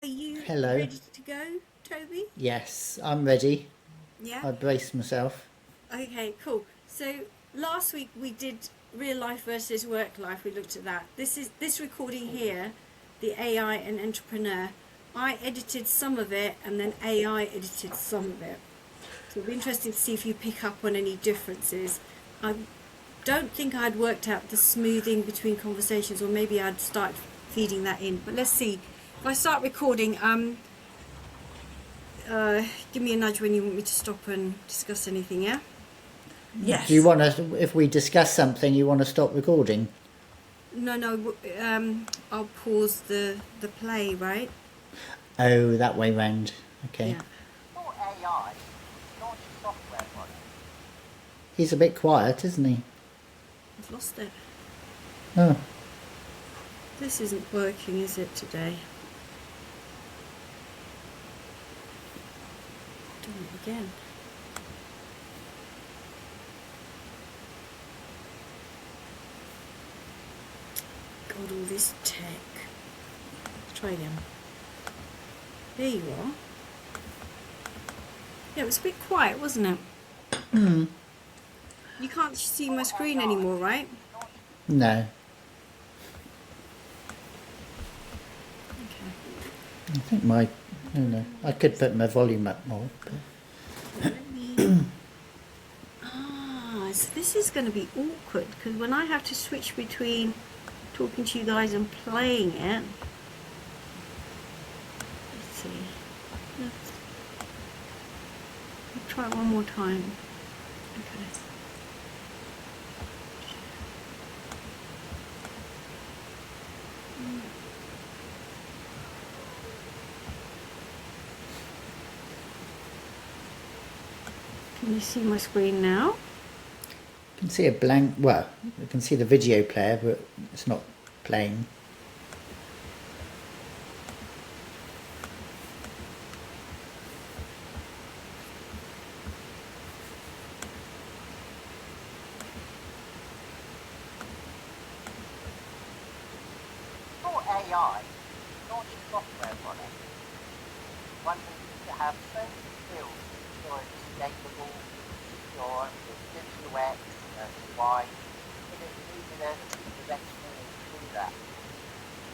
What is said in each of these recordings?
you Hello. ready to go, Toby? Yes, I'm ready. Yeah? I braced myself. Okay, cool. So last week we did real life versus work life. We looked at that. This recording here, the AI and entrepreneur. I edited some of it and then AI edited some of it. So it'll be interesting to see if you pick up on any differences. I don't think I'd worked out the smoothing between conversations, or maybe I'd start feeding that in. But let's see. If I start recording, give me a nudge when you want me to stop and discuss anything, yeah? Do you Yes. want to, if we discuss something, you want to stop recording? No, I'll pause the play, right? Oh, that way round. Okay. Yeah. For AI, launch a software model. He's a bit quiet, isn't he? I've lost it. Oh, This isn't working, is it, today? Doing it again. God, all this tech. Let's try again. There you are. Yeah, it was a bit quiet, wasn't it? You can't see my screen anymore, right? no. Okay. I think my, I don't know. I could put my volume up more. But Let me... so this is going to be awkward, because when I have to switch between talking to you guys and playing it... Let's see. I'll try it one more time. Okay. Can you see my screen now? you can see a blank, well, you can see the video player, but it's not playing. For AI, launch a software model. One that needs to have certain skills to ensure it's scalable, secure, with digital X, Y, but it needed a team of engineers to do that.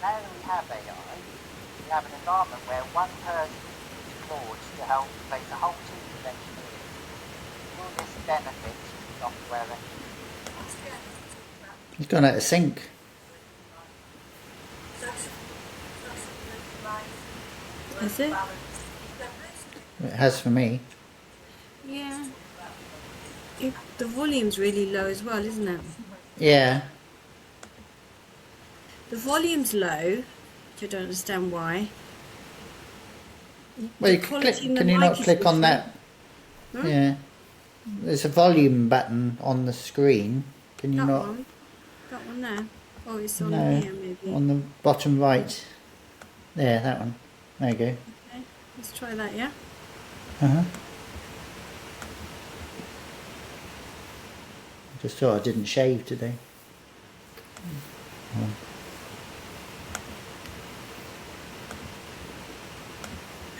Now that we have AI, we have an environment where one person uses Claude to help replace a whole team of engineers. Will this benefit software engineers? He's gone out of sync. Is it? It has for me. Yeah. The volume's really low as well, isn't it? Yeah. The volume's low, which I don't understand why. Well, The you quality click, in the can you mic not is click on different. that? Huh? Yeah. There's a volume button on the screen. Can you That not? one. That one there. Oh, it's on No, here maybe. on the bottom right. There, that one. There you go. Okay, let's try that, yeah? Uh-huh. Just thought I didn't shave today. Oh.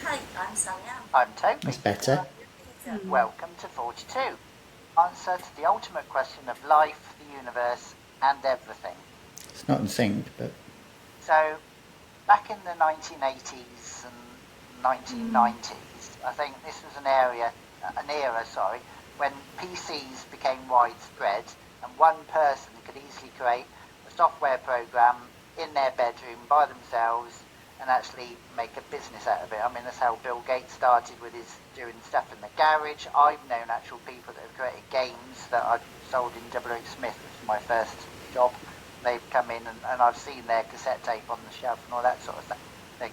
Hi, I'm SaToNa. I'm Toby. That's better. Welcome to 42. Answer to the ultimate question of life, the universe, and everything. It's not in sync, but So, back in the 1980s and 1990s, I think this was an era, when PCs became widespread and one person could easily create a software program in their bedroom by themselves and actually make a business out of it. I mean, that's how Bill Gates started with his doing stuff in the garage. I've known actual people that have created games that I sold in Double O Smith, which was my first job. They've come in and I've seen their cassette tape on the shelf and all that sort of thing.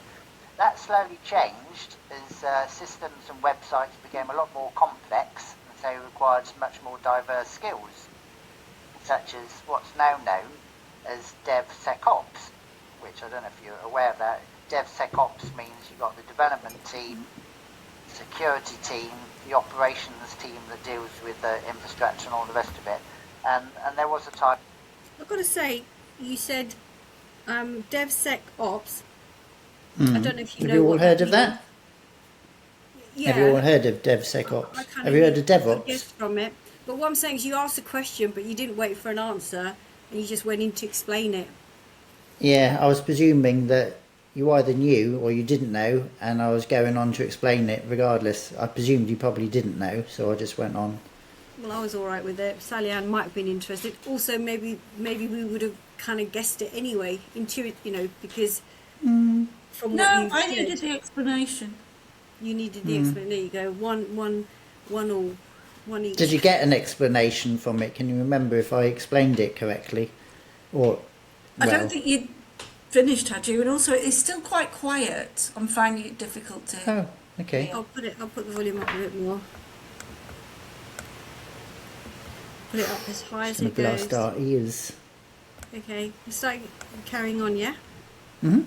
That slowly changed as systems and websites became a lot more complex and so required much more diverse skills, such as what's now known as DevSecOps, which I don't know if you're aware of that. DevSecOps means you've got the development team, security team, the operations team that deals with the infrastructure and all the rest of it. And there was a time... I've got to say, you said DevSecOps. I don't know if you Have know you all what heard of means. that? Yeah, Have you all heard of I DevSecOps? kind Have of you heard of I DevOps? guessed from it. But what I'm saying is, you asked a question, but you didn't wait for an answer, and you just went in to explain it. Yeah, I was presuming that you either knew or you didn't know, and I was going on to explain it regardless. I presumed you probably didn't know, so I just went on. Well, I was all right with it. Sally Ann might have been interested. Also, maybe we would have kind of guessed it anyway, because from what No, you I said, needed the explanation. you needed the explanation. There you go. One all, one each. Did you get an explanation from it? Can you remember if I explained it correctly? Or, I don't well, think you'd finished, had you? And also, it's still quite quiet. I'm finding it difficult to. oh, okay. I'll put the volume up a bit more. Put it up as high Just as going it to blast goes. our ears. Okay, let's start carrying on, yeah? Hmm.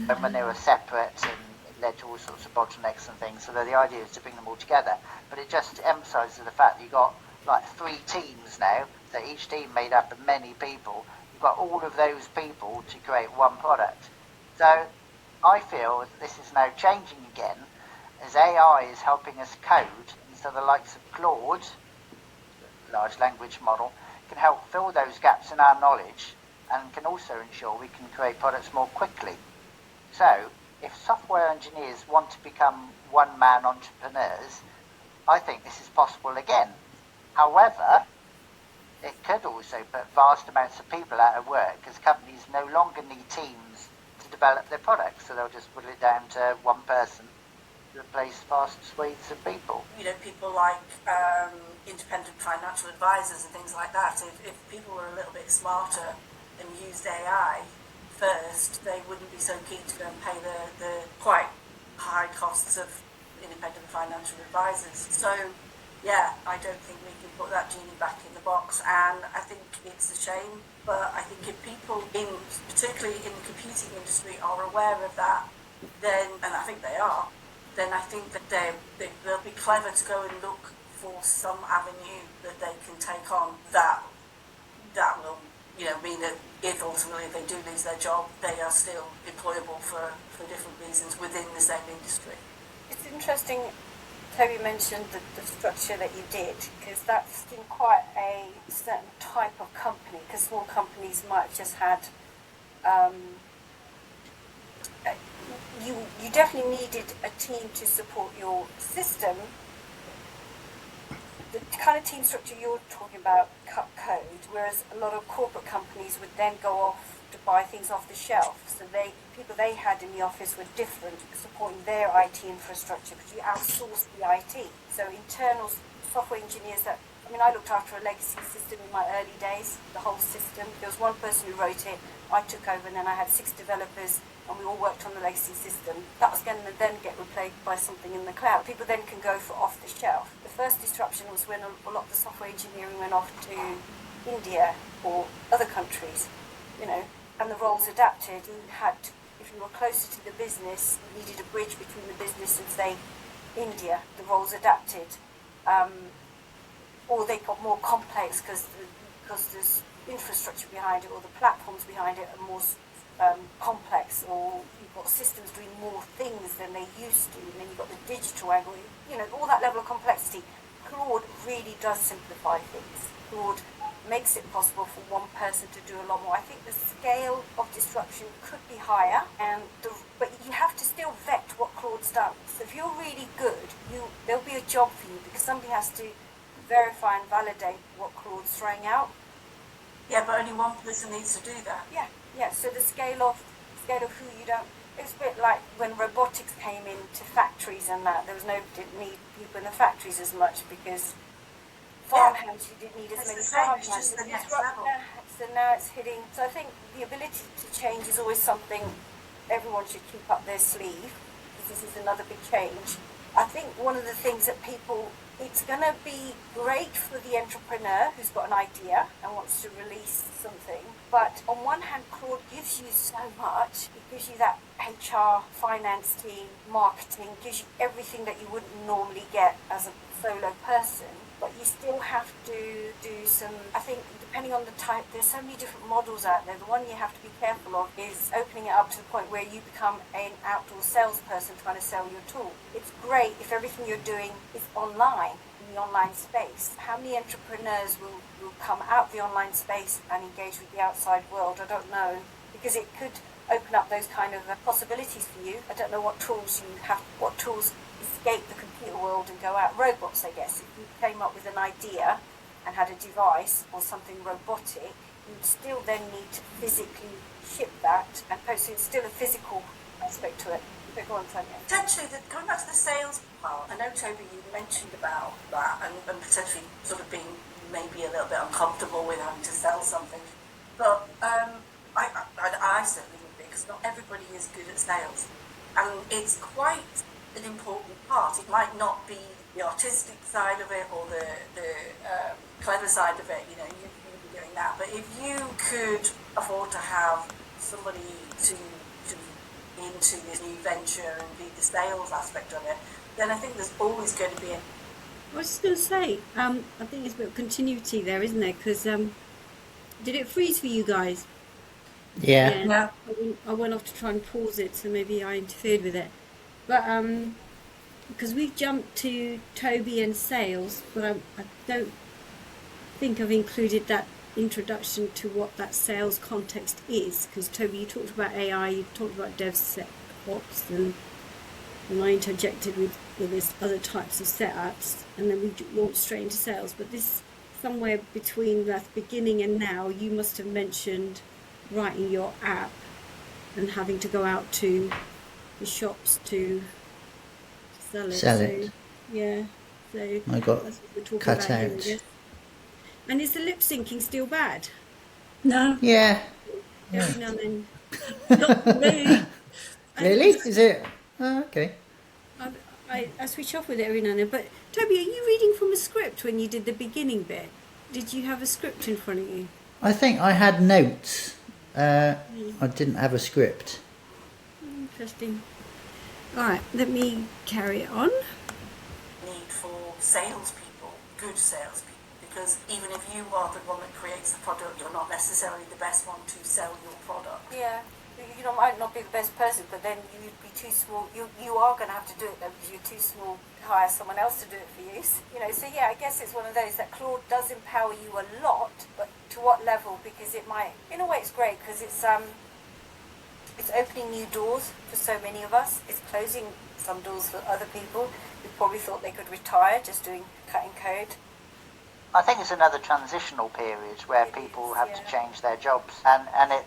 And when they were separate, and it led to all sorts of bottlenecks and things. So the idea is to bring them all together. But it just emphasises the fact that you've got like 3 teams now, that each team made up of many people. You've got all of those people to create one product. So I feel that this is now changing again, as AI is helping us code, and so the likes of Claude, large language model, can help fill those gaps in our knowledge and can also ensure we can create products more quickly. So, if software engineers want to become one-man entrepreneurs, I think this is possible again. However, it could also put vast amounts of people out of work, because companies no longer need teams to develop their products, so they'll just whittle it down to one person to replace vast swathes of people. You know, people like independent financial advisors and things like that. If people were a little bit smarter and used AI first, they wouldn't be so keen to go and pay the quite high costs of independent financial advisors. So, yeah, I don't think we can put that genie back in the box, and I think it's a shame. But I think if people, particularly in the computing industry, are aware of that, then, and I think they are, then I think that they'll be clever to go and look for some avenue that they can take on that will, mean that if ultimately they do lose their job, they are still employable for different reasons within the same industry. It's interesting Toby mentioned the structure that you did, because that's in quite a certain type of company, because small companies might have just had you definitely needed a team to support your system. The kind of team structure you're talking about cut code, whereas a lot of corporate companies would then go off to buy things off the shelf. So people they had in the office were different, supporting their IT infrastructure, because you outsourced the IT. So internal software engineers I looked after a legacy system in my early days, the whole system. There was one person who wrote it, I took over, and then I had 6 developers, and we all worked on the legacy system. That was going to then get replaced by something in the cloud. People then can go for off the shelf. The first disruption was when a lot of the software engineering went off to India or other countries, and the roles adapted. If you were closer to the business, you needed a bridge between the business and, say, India. The roles adapted. Or they got more complex because there's infrastructure behind it, or the platforms behind it are more complex, or you've got systems doing more things than they used to, and then you've got the digital angle, all that level of complexity. Claude really does simplify things. Claude makes it possible for one person to do a lot more. I think the scale of disruption could be higher, but you have to still vet what Claude's done. So if you're really good, there'll be a job for you, because somebody has to verify and validate what Claude's throwing out. Yeah, but only one person needs to do that. Yeah. So the scale of who you don't. It's a bit like when robotics came into factories and that. Didn't need people in the factories as much, because farmhands you didn't need as many farmhands. It's the next level. So now it's hitting. So I think the ability to change is always something everyone should keep up their sleeve, because this is another big change. I think one of the things that it's going to be great for the entrepreneur who's got an idea and wants to release something. But on one hand, Claude gives you so much. It gives you that HR, finance team, marketing, gives you everything that you wouldn't normally get as a solo person. but you still have to do some, I think, depending on the type, there's so many different models out there. The one you have to be careful of is opening it up to the point where you become an outdoor salesperson trying to sell your tool. It's great if everything you're doing is online, in the online space. How many entrepreneurs will come out of the online space and engage with the outside world? I don't know, because it could open up those kind of possibilities for you. I don't know what tools escape the computer world and go out. Robots, I guess. If you came up with an idea and had a device or something robotic, you'd still then need to physically ship that and post it. It's still a physical aspect to it. But go on, Tanya. Potentially, going back to the sales part, I know, Toby, you mentioned about that and potentially sort of being maybe a little bit uncomfortable with having to sell something. But I certainly would be, because not everybody is good at sales. And it's quite an important part. It might not be the artistic side of it or the clever side of it, you'd be doing that. But if you could afford to have somebody to into this new venture and be the sales aspect of it, then I think there's always going to be I was just going to say, I think there's a bit of continuity there, isn't there? Because did it freeze for you guys? Yeah. Yeah. I went off to try and pause it, so maybe I interfered with it. But because we jumped to Toby and sales, but I don't think I've included that introduction to what that sales context is. Because Toby, you talked about AI, you talked about DevSecOps, and I interjected with this other types of setups, and then we launched straight into sales. But this, somewhere between that beginning and now, you must have mentioned writing your app and having to go out to the shops to sell it. So, yeah. So I got that's what we're talking cut about here, I out. guess. And is the lip syncing still bad? No. Yeah. Every now and then. Not for me. Really? Is it? Oh, okay. I switch off with it every now and then. But Toby, are you reading from a script when you did the beginning bit? Did you have a script in front of you? I think I had notes. I didn't have a script. Interesting. All right, let me carry on. need for salespeople, good salespeople, because even if you are the one that creates the product, you're not necessarily the best one to sell your product. Yeah, might not be the best person, but then you'd be too small. You are going to have to do it though, because you're too small to hire someone else to do it for you. So yeah, I guess it's one of those that Claude does empower you a lot, but to what level? Because it might, in a way, it's great because it's opening new doors for so many of us. It's closing some doors for other people who probably thought they could retire just doing cutting code. I think it's another transitional period where people have to change their jobs, and it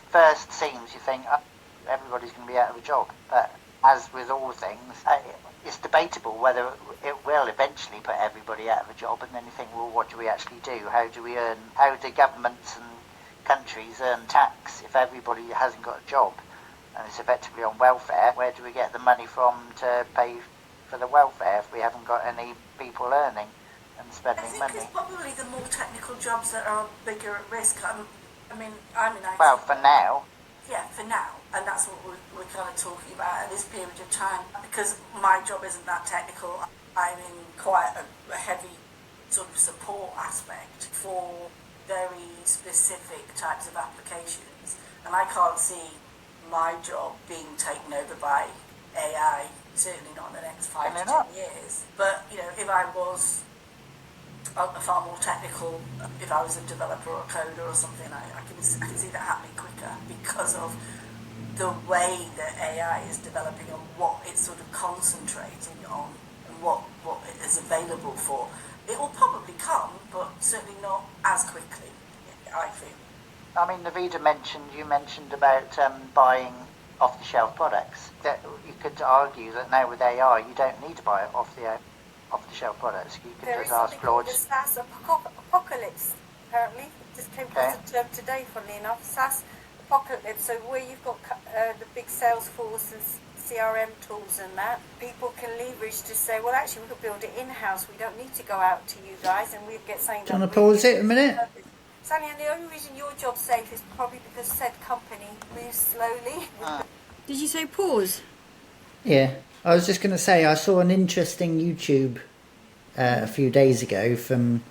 first seems, you think, oh, everybody's going to be out of a job, but as with all things, it's debatable whether it will eventually put everybody out of a job, and then you think, well, what do we actually do? How do governments and countries earn tax if everybody hasn't got a job and it's effectively on welfare? Where do we get the money from to pay for the welfare if we haven't got any people earning and spending money? I think it's probably the more technical jobs that are bigger at risk. I'm in IT. Well, for now. Yeah, for now. And that's what we're kind of talking about at this period of time. Because my job isn't that technical, I'm in quite a heavy sort of support aspect for very specific types of applications. And I can't see my job being taken over by AI, certainly not in the next 5 to 10 years. But, if I was a far more technical, if I was a developer or a coder or something, I can see that happening quicker because of the way that AI is developing and what it's sort of concentrating on and what it is available for. It will probably come, but certainly not as quickly, I feel. I mean, Navida you mentioned about buying off-the-shelf products. That you could argue that now with AI, you don't need to buy off-the-shelf products. You can just ask Claude. There is something called the SaaS apocalypse, apparently. Just came across the term today, funnily enough. SaaS apocalypse. So where you've got the big Salesforce and CRM tools and that, people can leverage to say, well, actually, we could build it in-house. We don't need to go out to you guys, and we'd get something. Do you want to pause it a minute? Sally, and the only reason your job's safe is probably because said company moves slowly. Did you say pause? Yeah. I was just going to say, I saw an interesting YouTube a few days ago from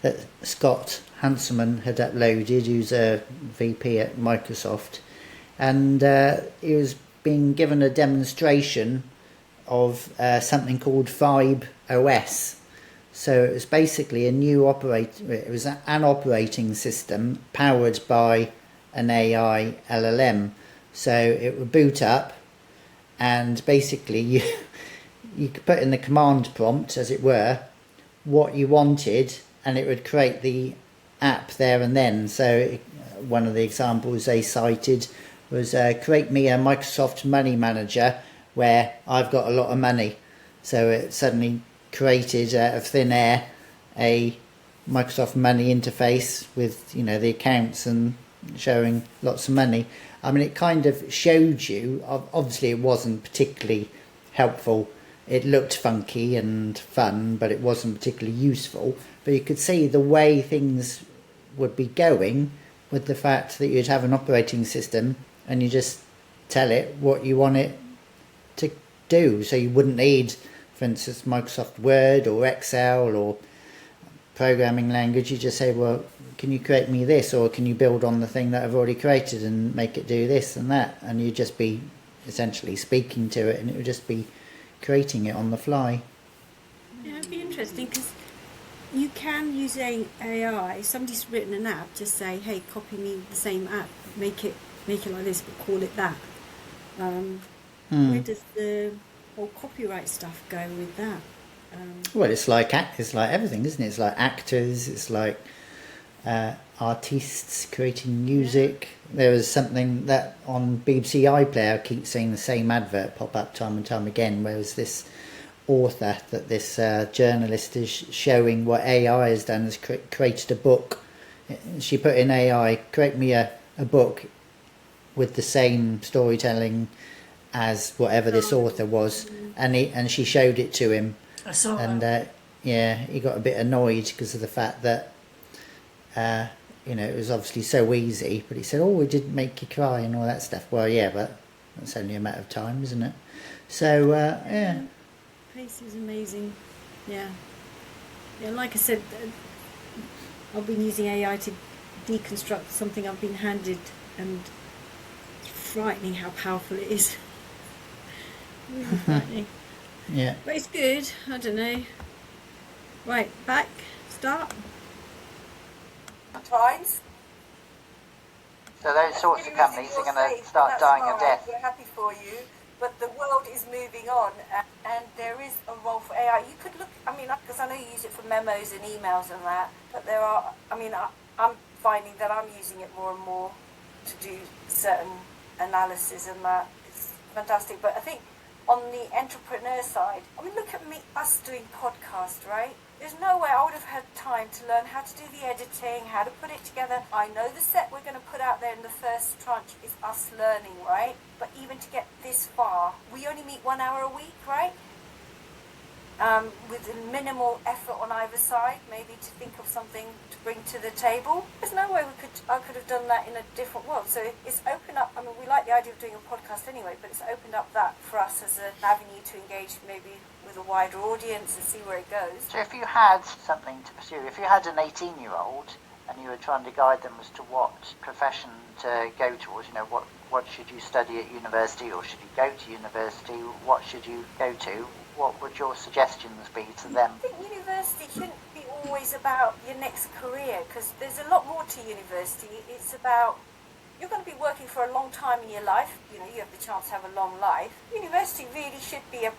that Scott Hanselman had uploaded, who's a VP at Microsoft, and he was being given a demonstration of something called Vibe OS. So it was basically a new it was an operating system powered by an AI LLM. So it would boot up, and basically you could put in the command prompt, as it were, what you wanted, and it would create the app there and then. So one of the examples they cited was create me a Microsoft Money Manager where I've got a lot of money. So it suddenly created out of thin air a Microsoft Money interface with, the accounts and showing lots of money. I mean, it kind of showed you, obviously it wasn't particularly helpful. It looked funky and fun, but it wasn't particularly useful. But you could see the way things would be going with the fact that you'd have an operating system and you just tell it what you want it to do. So you wouldn't need, for instance, Microsoft Word or Excel or programming language. You just say, well, can you create me this, or can you build on the thing that I've already created and make it do this and that? And you'd just be essentially speaking to it, and it would just be creating it on the fly. Yeah, it'd be interesting because you can use AI. Somebody's written an app to say, "Hey, copy me the same app, make it like this, but call it that." Where does the whole copyright stuff go with that? Well, it's like everything, isn't it? It's like actors. It's like artists creating music. Yeah. There was something that on BBC iPlayer, I keep seeing the same advert pop up time and time again, where was this author that this journalist is showing what AI has done, has created a book. She put in AI, create me a book with the same storytelling as whatever this author was, and she showed it to him. I saw and that. He got a bit annoyed because of the fact that it was obviously so easy, but he said, "Oh, it didn't make you cry," and all that stuff. Well, yeah, but that's only a matter of time, isn't it? So yeah. Pace is amazing. Yeah, like I said, I've been using AI to deconstruct something I've been handed, and it's frightening how powerful it is. Really frightening. Yeah. But it's good. I don't know. Right, back. Start. Times. So those sorts of companies are going to start dying a death. We're happy for you, but the world is moving on, and there is a role for AI. You could look, because I know you use it for memos and emails and that, but there are, I'm finding that I'm using it more and more to do certain analysis and that. It's fantastic. But I think on the entrepreneur side, look at us doing podcasts, right? There's no way I would have had time to learn how to do the editing, how to put it together. I know the set we're going to put out there in the first tranche is us learning, right? But even to get this far, we only meet 1 hour a week, right? With minimal effort on either side, maybe to think of something to bring to the table. There's no way I could have done that in a different world. So it's opened up, we like the idea of doing a podcast anyway, but it's opened up that for us as an avenue to engage maybe with a wider audience and see where it goes. So if you had something to pursue, if you had an 18-year-old and you were trying to guide them as to what profession to go towards, what should you study at university, or should you go to university, what should you go to, what would your suggestions be to them? I think university shouldn't be always about your next career, because there's a lot more to university. It's about, you're going to be working for a long time in your life, you have the chance to have a long life. University really should be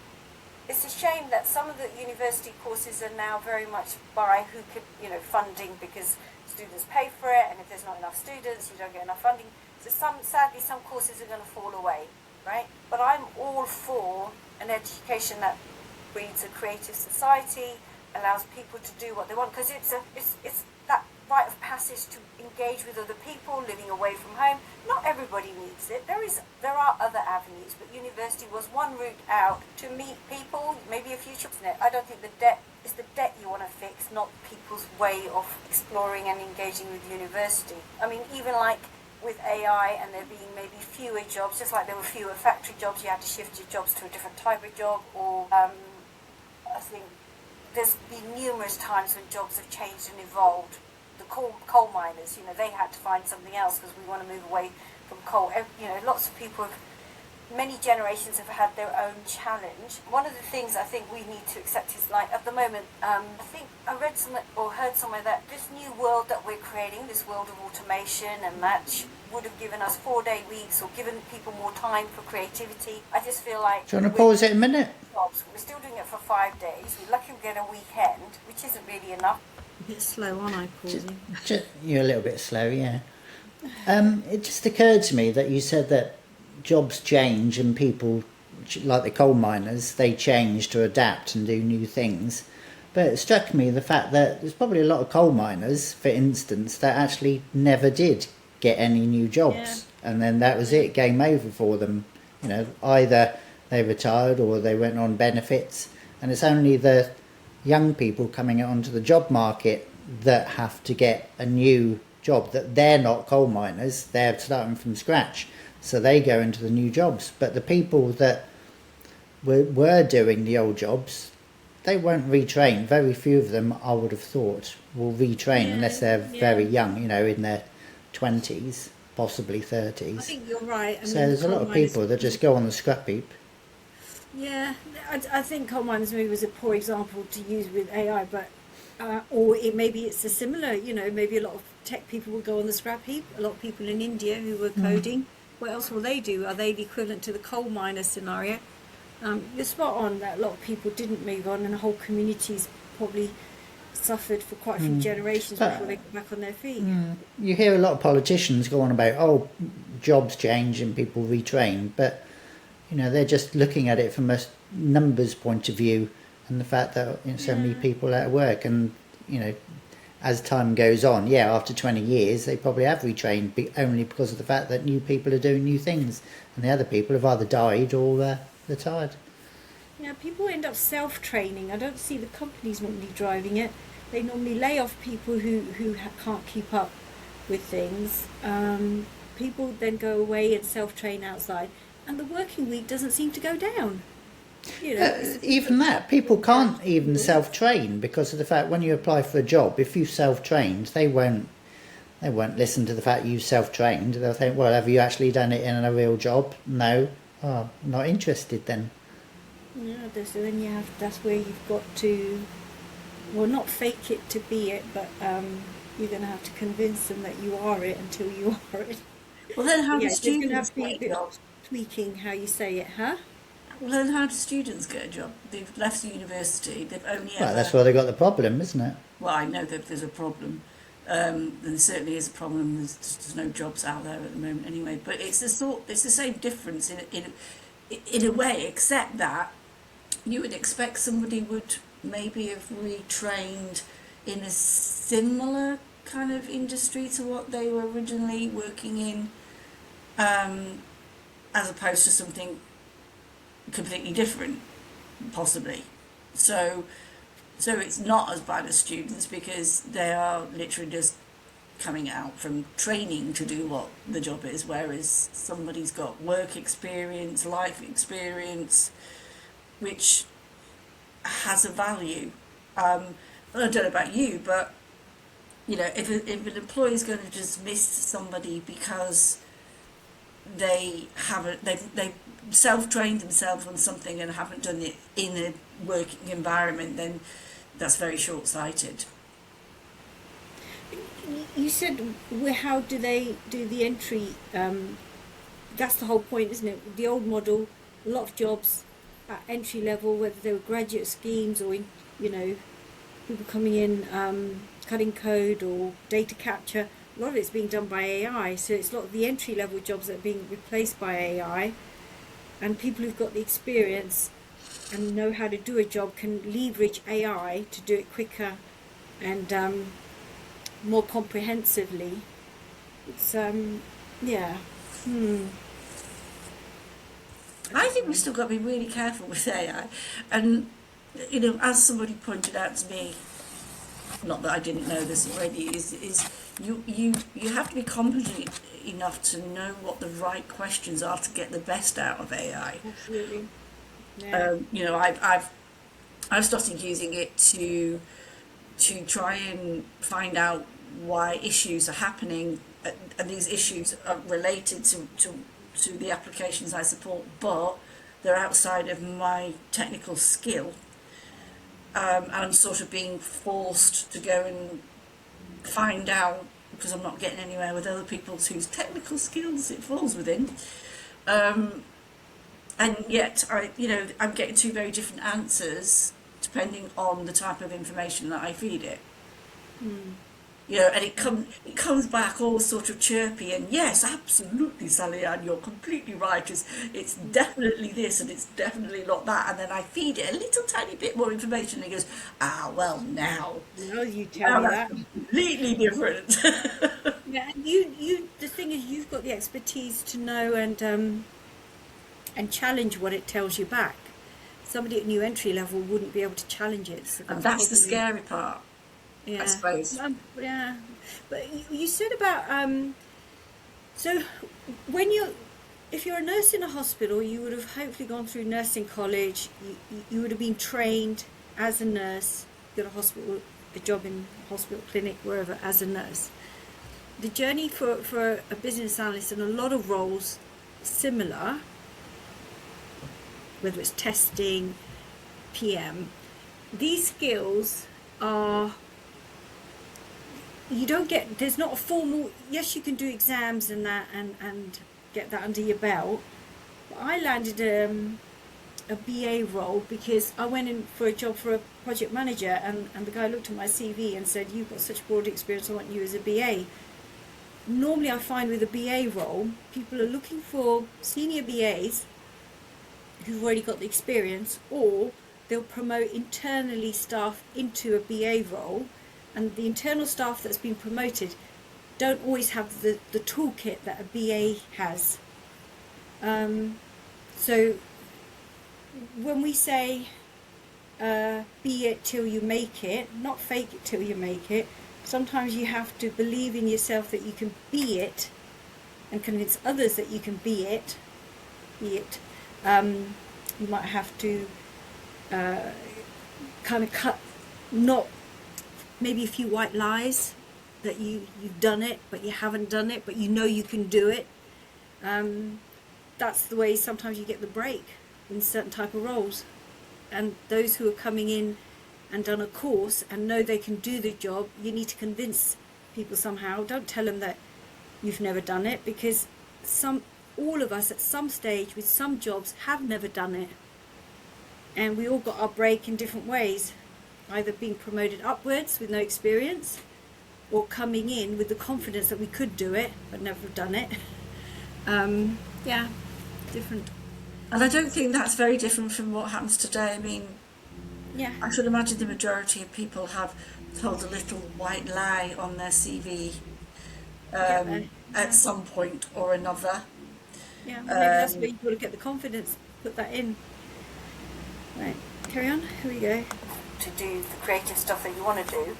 it's a shame that some of the university courses are now very much by who could, funding, because students pay for it, and if there's not enough students, you don't get enough funding. So sadly, some courses are going to fall away, right? But I'm all for an education that breeds a creative society, allows people to do what they want, because it's that rite of passage to engage with other people living away from home. Not everybody needs it. There are other avenues, but university was one route out to meet people, maybe a future. I don't think it's the debt you want to fix, not people's way of exploring and engaging with university. Even like with AI and there being maybe fewer jobs, just like there were fewer factory jobs, you had to shift your jobs to a different type of job, or I think there's been numerous times when jobs have changed and evolved. The coal miners, they had to find something else because we want to move away from coal. Lots of people have, many generations have had their own challenge. One of the things I think we need to accept is, like, at the moment, I think I read somewhere or heard somewhere that this new world that we're creating, this world of automation and that would have given us 4-day weeks or given people more time for creativity. I just feel like... Do you want to pause it a minute? We're still doing it for 5 days. We're lucky we get a weekend, which isn't really enough. A bit slow, aren't I, pausing? You're a little bit slow, yeah. It just occurred to me that you said that jobs change and people, like the coal miners, they change to adapt and do new things. But it struck me the fact that there's probably a lot of coal miners, for instance, that actually never did get any new jobs. Yeah. And then that was it, game over for them. Either they retired or they went on benefits. And it's only the young people coming onto the job market that have to get a new job, that they're not coal miners, they're starting from scratch, so they go into the new jobs. But the people that were doing the old jobs, they won't retrain. Very few of them, I would have thought, will retrain unless they're very young, in their 20s, possibly 30s. I think you're right. So there's a lot of people that just go on the scrap heap. Yeah, I think coal miners maybe was a poor example to use with AI, but or maybe it's a similar, maybe a lot of tech people will go on the scrap heap. A lot of people in India who were coding, what else will they do? Are they the equivalent to the coal miner scenario? You're spot on that a lot of people didn't move on, and whole communities probably suffered for quite a few generations before they got back on their feet. You hear a lot of politicians go on about, jobs change and people retrain, but they're just looking at it from a numbers point of view, and the fact that so many people out of work, and as time goes on, after 20 years they probably have retrained, only because of the fact that new people are doing new things, and the other people have either died or retired. People end up self-training. I don't see the companies normally driving it. They normally lay off people who can't keep up with things. People then go away and self-train outside, and the working week doesn't seem to go down. Even that, people can't even self-train because of the fact when you apply for a job, if you self-trained, they won't listen to the fact you self-trained. They'll think, well, have you actually done it in a real job? No. Oh, not interested then. So then that's where you've got to, well, not fake it to be it, but you're going to have to convince them that you are it until you are it. Well, then how do students get a job? Tweaking how you say it, huh? Well, then how do students get a job? They've left the university, they've only ever... Well, that's where they got the problem, isn't it? Well, I know that there's a problem. There certainly is a problem. There's no jobs out there at the moment anyway. But it's the same difference in a way, except that you would expect somebody would maybe have retrained in a similar kind of industry to what they were originally working in, as opposed to something completely different, possibly. So it's not as bad as students because they are literally just coming out from training to do what the job is, whereas somebody's got work experience, life experience, which has a value. I don't know about you, but if an employer is going to dismiss somebody because they self-trained themselves on something and haven't done it in a working environment, then that's very short-sighted. You said, how do they do the entry? That's the whole point, isn't it? The old model, a lot of jobs at entry level, whether they were graduate schemes or people coming in cutting code or data capture, a lot of it's being done by AI. So it's a lot of the entry level jobs that are being replaced by AI, and people who've got the experience and know how to do a job can leverage AI to do it quicker and more comprehensively. It's I think we've still got to be really careful with AI, and as somebody pointed out to me, not that I didn't know this already, is you have to be competent enough to know what the right questions are to get the best out of AI. Absolutely. Yeah. I've I've started using it to try and find out why issues are happening, and these issues are related to the applications I support, but they're outside of my technical skill. And I'm sort of being forced to go and find out, because I'm not getting anywhere with other people whose technical skills it falls within. And yet, I'm getting two very different answers depending on the type of information that I feed it. And it comes back all sort of chirpy, and yes, absolutely, Sally Ann, you're completely right. It's definitely this and it's definitely not that. And then I feed it a little tiny bit more information, and it goes, well, now you tell me that's that. completely different. Yeah, and you. The thing is, you've got the expertise to know and challenge what it tells you back. Somebody at new entry level wouldn't be able to challenge it. So And that's the probably, scary part, I suppose. Yeah, but you said about so when if you're a nurse in a hospital, you would have hopefully gone through nursing college. You would have been trained as a nurse, got a job in a hospital, clinic, wherever, as a nurse. The journey for a business analyst and a lot of roles similar, whether it's testing, PM, these skills are, there's not a formal, yes, you can do exams and that and get that under your belt. But I landed a BA role because I went in for a job for a project manager, and the guy looked at my CV and said, you've got such broad experience, I want you as a BA. Normally I find with a BA role, people are looking for senior BAs who've already got the experience, or they'll promote internally staff into a BA role, and the internal staff that's been promoted don't always have the toolkit that a BA has. So when we say be it till you make it, not fake it till you make it, sometimes you have to believe in yourself that you can be it and convince others that you can be it. You might have to kind of cut, not maybe a few white lies that you've done it but you haven't done it, but you know you can do it. That's the way sometimes you get the break in certain type of roles. And those who are coming in and done a course and know they can do the job, you need to convince people somehow. Don't tell them that you've never done it, because all of us at some stage with some jobs have never done it, and we all got our break in different ways, either being promoted upwards with no experience, or coming in with the confidence that we could do it but never done it. Yeah, different. And I don't think that's very different from what happens today. I mean, Yeah, I should imagine the majority of people have told a little white lie on their CV at some point or another. yeah. Maybe that's where you've got to get the confidence, put that in. Right, carry on. Here we go. To do the creative stuff that you want to do.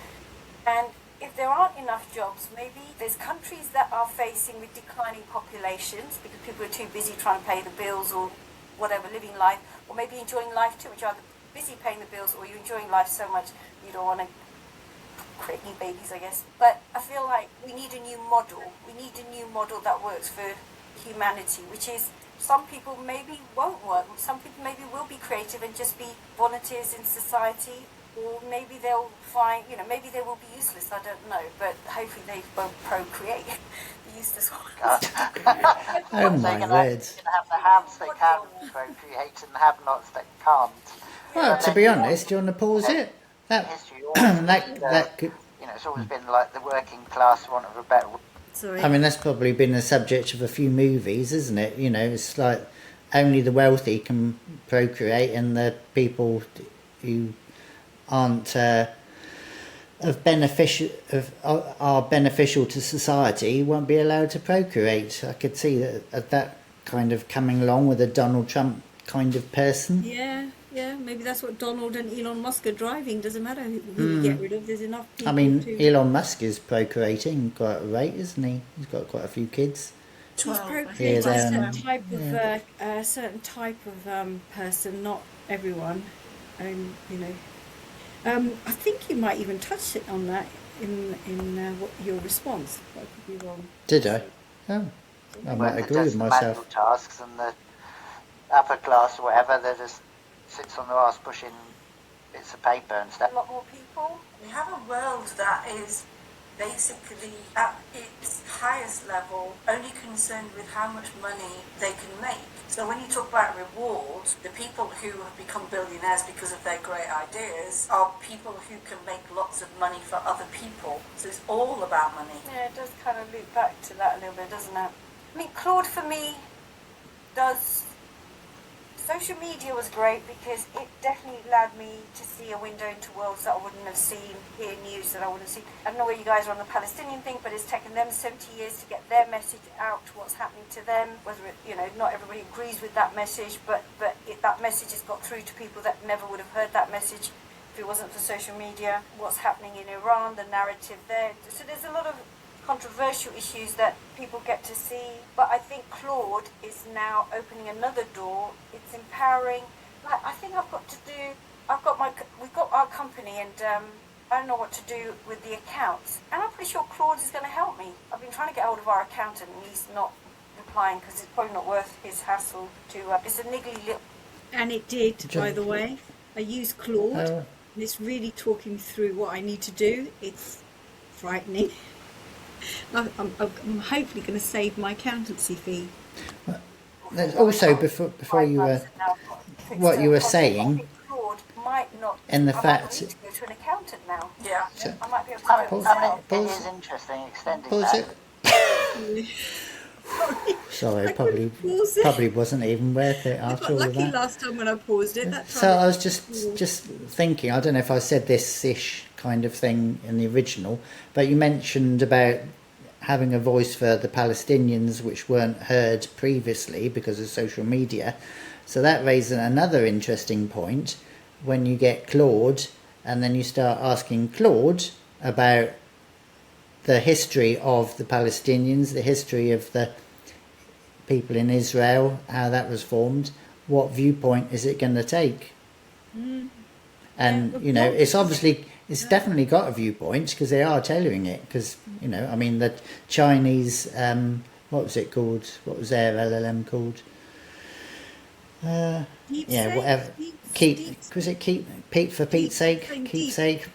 And if there aren't enough jobs, maybe there's countries that are facing with declining populations because people are too busy trying to pay the bills or whatever, living life, or maybe enjoying life too much. You're either busy paying the bills or you're enjoying life so much you don't want to create new babies, I guess. But I feel like we need a new model. We need a new model that works for humanity, which is some people maybe won't work. Some people maybe will be creative and just be volunteers in society, or maybe they'll find, maybe they will be useless, I don't know, but hopefully they won't procreate. The useless ones. Oh my They're word. going to have the hands that can procreate and have lots that can't. Well, to be honest, do you want to pause it? That History always that could. it's always been like the working class, for want of a better word. Sorry. I mean, that's probably been the subject of a few movies, isn't it? It's like only the wealthy can procreate, and the people who aren't are beneficial to society won't be allowed to procreate. I could see that kind of coming along with a Donald Trump kind of person. Yeah, maybe that's what Donald and Elon Musk are driving. Doesn't matter who we get rid of, there's enough people. I mean, Elon Musk is procreating quite a rate, isn't he? He's got quite a few kids. He's 12. procreating Yeah, a certain type of person, not everyone. you know. I think you might even touch it on that in what your response. But I could be wrong. Did I? Oh, I When might they agree does with the manual myself. tasks and the upper class or whatever, they just sits on their ass pushing bits of paper and stuff. A lot more people. We have a world that is basically at its highest level only concerned with how much money they can make. So when you talk about reward, the people who have become billionaires because of their great ideas are people who can make lots of money for other people. So it's all about money. Yeah, it does kind of loop back to that a little bit, doesn't it? I mean, Claude for me does. Social media was great because it definitely allowed me to see a window into worlds that I wouldn't have seen, hear news that I wouldn't have seen. I don't know where you guys are on the Palestinian thing, but it's taken them 70 years to get their message out to what's happening to them. Whether it, not everybody agrees with that message, but that message has got through to people that never would have heard that message if it wasn't for social media. What's happening in Iran, the narrative there. So there's a lot of controversial issues that people get to see, but I think Claude is now opening another door. It's empowering. Like, I think we've got our company, and I don't know what to do with the accounts, and I'm pretty sure Claude is going to help me. I've been trying to get hold of our accountant, and he's not replying because it's probably not worth his hassle to. It's a niggly little. And it did, by the way. I used Claude, and it's really talking me through what I need to do. It's frightening. I'm hopefully going to save my accountancy fee. Also, before you were, what you were saying, and the fact. I might need to go to an accountant now. Yeah. So, I might be able to do it myself. It is interesting extending Pause that. it. Sorry, probably wasn't even worth it after all of lucky that. last time when I paused it. So I was just thinking, I don't know if I said this-ish kind of thing in the original, but you mentioned about having a voice for the Palestinians which weren't heard previously because of social media. So that raises another interesting point when you get Claude and then you start asking Claude about the history of the Palestinians, the history of the people in Israel, how that was formed, what viewpoint is it going to take? And, it's definitely got a viewpoint because they are tailoring it. Because, the Chinese, what was it called? What was their LLM called? Whatever. Pete for Pete's sake? Keepsake?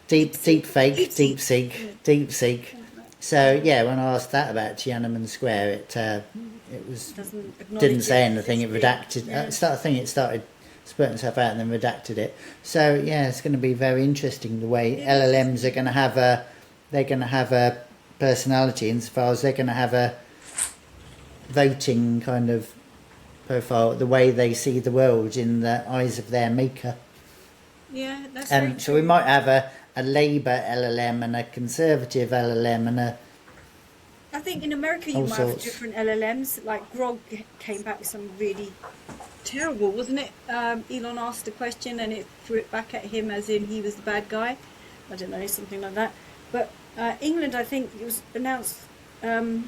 Deep fake, DeepSeek. So when I asked that about Tiananmen Square, it was didn't say anything. It redacted. I think it started spurting itself out and then redacted it. So it's going to be very interesting the way LLMs are going to have a personality insofar as they're going to have a voting kind of profile, the way they see the world in the eyes of their maker. Yeah, that's And so we might have a Labour LLM and a Conservative LLM and a. I think in America you might have different LLMs. Like Grog came back with some really terrible, wasn't it? Elon asked a question and it threw it back at him as in he was the bad guy. I don't know, something like that. But England, I think it was announced. I don't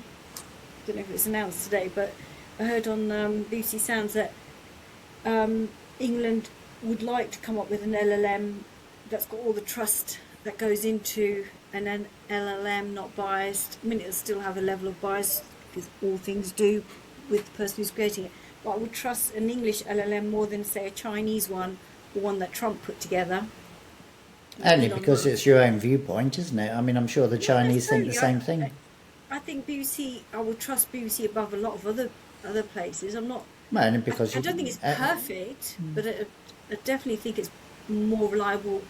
know if it was announced today, but I heard on BBC Sounds that England would like to come up with an LLM that's got all the trust that goes into an LLM, not biased. I mean, it'll still have a level of bias because all things do with the person who's creating it. But I would trust an English LLM more than, say, a Chinese one or one that Trump put together. Only because it's your own viewpoint, isn't it? I mean, I'm sure the Chinese think the same thing. I think BBC, I would trust BBC above a lot of other places. I'm not. Well, only because I don't think it's perfect, but I definitely think it's more reliable.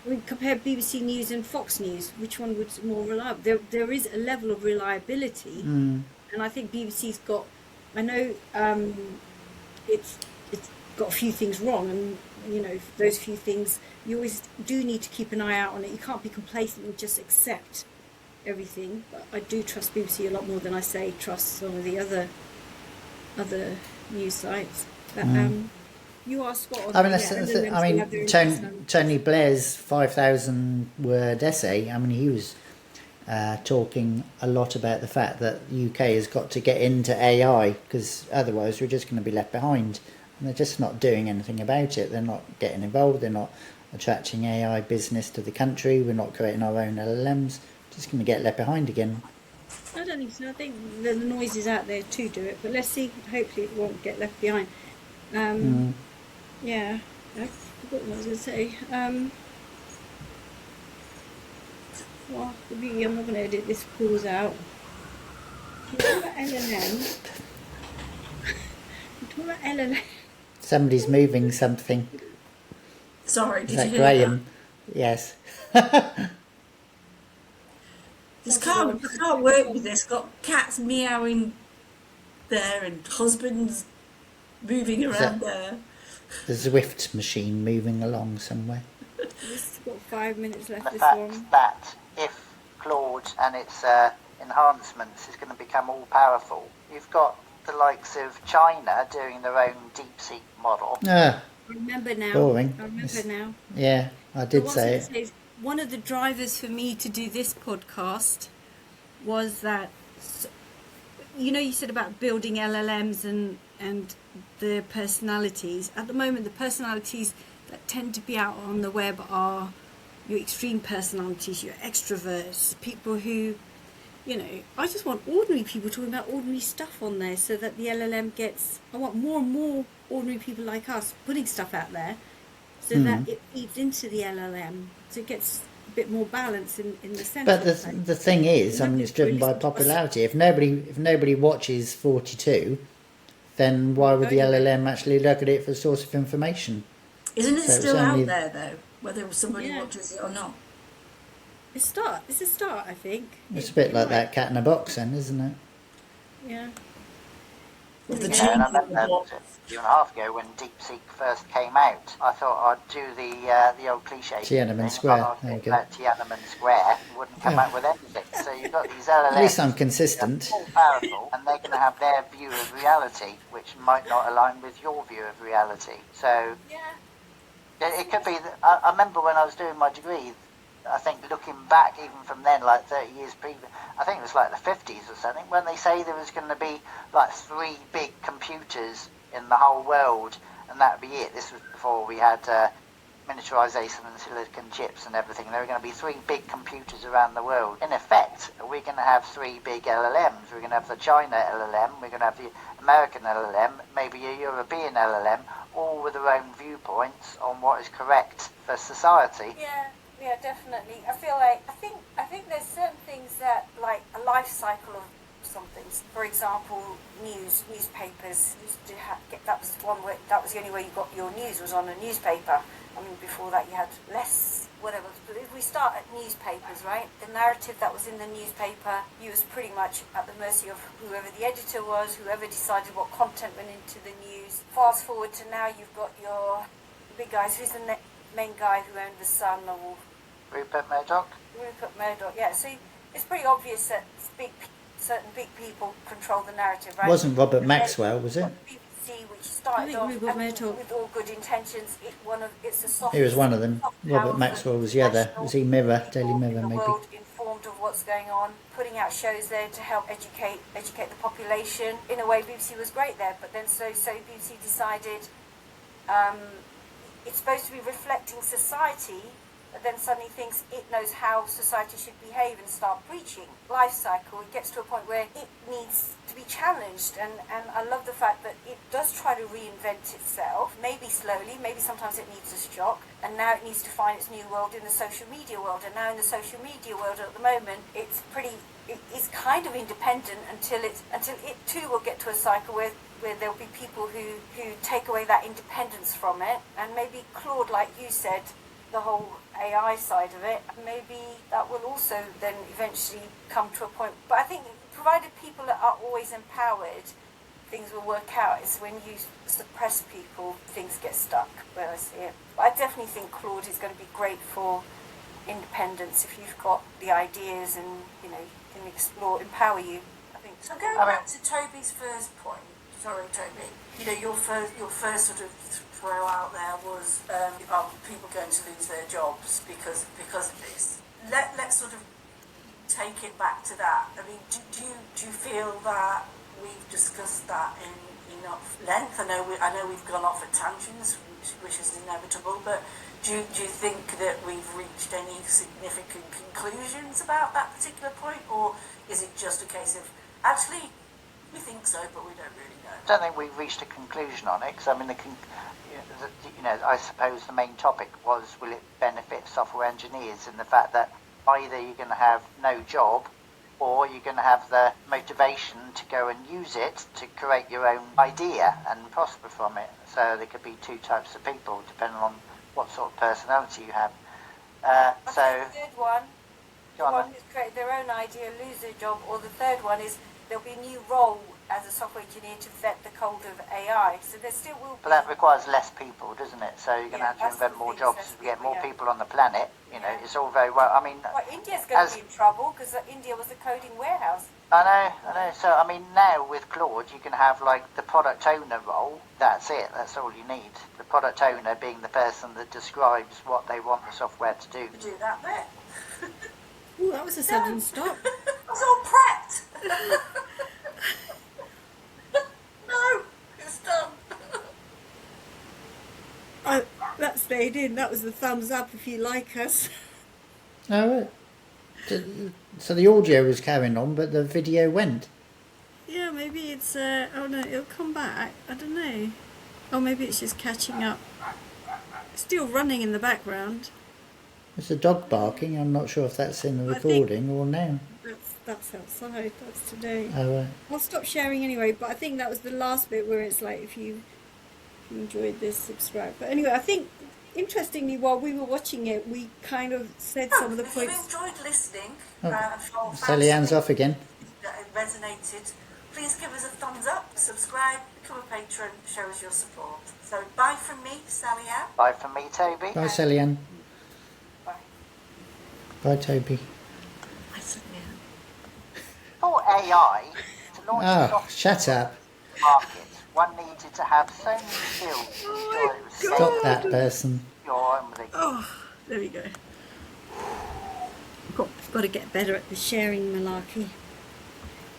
I mean, compare BBC News and Fox News. Which one would be more reliable? There is a level of reliability, and I think BBC's got. I know it's got a few things wrong, and those few things you always do need to keep an eye out on it. You can't be complacent and just accept everything. But I do trust BBC a lot more than I say trust some of the other news sites. But, you are spot on. I mean, Tony Blair's 5,000 word essay. I mean, he was talking a lot about the fact that the UK has got to get into AI because otherwise we're just going to be left behind. And they're just not doing anything about it. They're not getting involved. They're not attracting AI business to the country. We're not creating our own LLMs. Just going to get left behind again. I don't think so. I think the noise is out there to do it, but let's see. Hopefully, it won't get left behind. Yeah, I forgot what I was going to say. Well, the beauty, I'm not going to edit this pause out. You talk about LLM. You talk about LLM. Somebody's moving something. Sorry, Is did that you hear Graham? Yes. that? Just can't work with this. Got cats meowing there and husbands moving Is around that there. the Zwift machine moving along somewhere? This has got 5 minutes left. The This fact one. that if Claude and its enhancements is going to become all powerful, you've got the likes of China doing their own DeepSeek model. Ah, I remember now. boring. I remember now. Yeah, I But did what I say was it. gonna say is one of the drivers for me to do this podcast was that, you said about building LLMs and the personalities. At the moment, the personalities that tend to be out on the web are your extreme personalities, your extroverts, people who, I just want ordinary people talking about ordinary stuff on there so that the LLM gets, I want more and more ordinary people like us putting stuff out there so that it feeds into the LLM, so it gets a bit more balance in the centre. But the thing is, I mean, it's driven by popularity. If nobody watches 42, then why would the LLM actually look at it for a source of information? Isn't it So it's still only- out there though, whether somebody Yeah. watches it or not? It's a start, I think. It's a bit like that cat in a box, then, isn't it? Yeah. With the Yeah, and I change of the remember box. a year and a half ago when DeepSeek first came out, I thought I'd do the old cliche. Tiananmen thing. Square, I'd there you think go. about Tiananmen Square, wouldn't come Oh. out with anything. So you've got these LLMs. At least I'm that consistent. are all powerful, and they're going to have their view of reality, which might not align with your view of reality. So Yeah. it could be that I remember when I was doing my degree, I think looking back even from then, like 30 years previous, I think it was like the 50s or something, when they say there was going to be like 3 big computers in the whole world, and that would be it. This was before we had miniaturization and silicon chips and everything. There were going to be 3 big computers around the world. In effect, we're going to have 3 big LLMs. We're going to have the China LLM, we're going to have the American LLM, maybe a European LLM, all with their own viewpoints on what is correct for society. Yeah, definitely. I think there's certain things that, like a life cycle of some things. For example, newspapers used to that was the only way you got your news was on a newspaper. I mean, before that you had less whatever. But if we start at newspapers, right? The narrative that was in the newspaper, you was pretty much at the mercy of whoever the editor was, whoever decided what content went into the news. Fast forward to now, you've got your big guys. Who's the main guy who owned the Sun? Or Rupert Murdoch? Rupert Murdoch. Yeah. So it's pretty obvious that certain big people control the narrative, right? It wasn't Robert Maxwell, was it? BBC, which started off with all good intentions. It's a soft. He was one of them. Robert Maxwell was the other. Was he Mirror? Daily Mirror, the maybe. world informed of what's going on, putting out shows there to help educate the population. In a way, BBC was great there, but then so BBC decided it's supposed to be reflecting society, but then suddenly thinks it knows how society should behave and start preaching. Life cycle, it gets to a point where it needs to be challenged, and I love the fact that it does try to reinvent itself, maybe slowly, maybe sometimes it needs a shock, and now it needs to find its new world in the social media world, and now in the social media world at the moment, it's kind of independent until it too will get to a cycle where there'll be people who take away that independence from it, and maybe Claude, like you said, the whole AI side of it, maybe that will also then eventually come to a point. But I think provided people are always empowered, things will work out. It's when you suppress people, things get stuck, where I see it. But I definitely think Claude is going to be great for independence if you've got the ideas and, you can empower you. I think. So going back to Toby's first point, sorry Toby, your first sort of throw out there was people going to lose their jobs because of this. Let's sort of take it back to that. I mean, do you feel that we've discussed that in enough length. I know we've gone off at tangents, which is inevitable, but do you think that we've reached any significant conclusions about that particular point, or is it just a case of actually we think so, but we don't really know? I don't think we've reached a conclusion on it, because I mean, I suppose the main topic was, will it benefit software engineers, in the fact that either you're going to have no job, or you're going to have the motivation to go and use it to create your own idea and prosper from it. So there could be two types of people, depending on what sort of personality you have. The third one, the Go on one then. who's created their own idea, lose their job, or the third one is there'll be a new role as a software engineer to vet the code of AI. So there still will be. But that requires less people, doesn't it? So you're going to Yeah, have to that's invent the more thing, jobs less as we get people, more yeah. people on the planet. You know, Yeah. it's all very well. I mean, Well, India's going as to be in trouble because India was the coding warehouse. I know. So I mean, now with Claude, you can have like the product owner role. That's it. That's all you need. The product owner being the person that describes what they want the software to do. To do that bit. Ooh, that was a sudden stop. I was all prepped. No, it's done. Oh, that stayed in. That was the thumbs up if you like us. Oh, right. So the audio was carrying on, but the video went. Yeah, maybe it's. Oh no, it'll come back. I don't know. Oh, maybe it's just catching up. It's still running in the background. There's a dog barking. I'm not sure if that's in the I think- recording or now. That's outside. That's today. Oh, right. I'll stop sharing anyway. But I think that was the last bit where it's like, if you enjoyed this, subscribe. But anyway, I think interestingly, while we were watching it, we kind of said some of the If you points. enjoyed listening Oh, and felt Sally Ann's off again. that it resonated, please give us a thumbs up, subscribe, become a patron, show us your support. So bye from me, Sally Ann. Bye from me, Toby. Bye, Sally Ann. Bye. Bye, Toby. I certainly am. For AI to launch a Oh, software shut up. market, one needed to have so many skills to ensure it was safe, Stop that person. secure, and with Oh, there we go. I've got to get better at the sharing malarkey.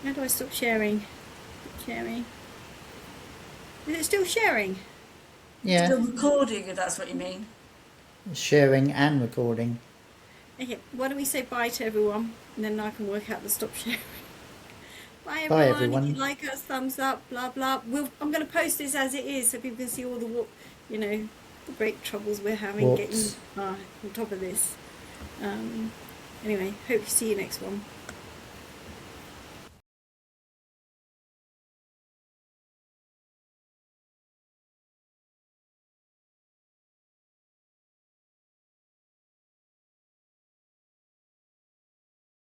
How do I stop sharing? Sharing. Is it still sharing? Yeah, The recording, if that's what you mean. sharing and recording. Okay, why don't we say bye to everyone, and then I can work out the stop sharing. Bye everyone. Bye, everyone. If you like us, thumbs up, blah blah. I'm going to post this as it is, so people can see all the the great troubles we're having Whoops. getting on top of this. Anyway, hope to see you next one.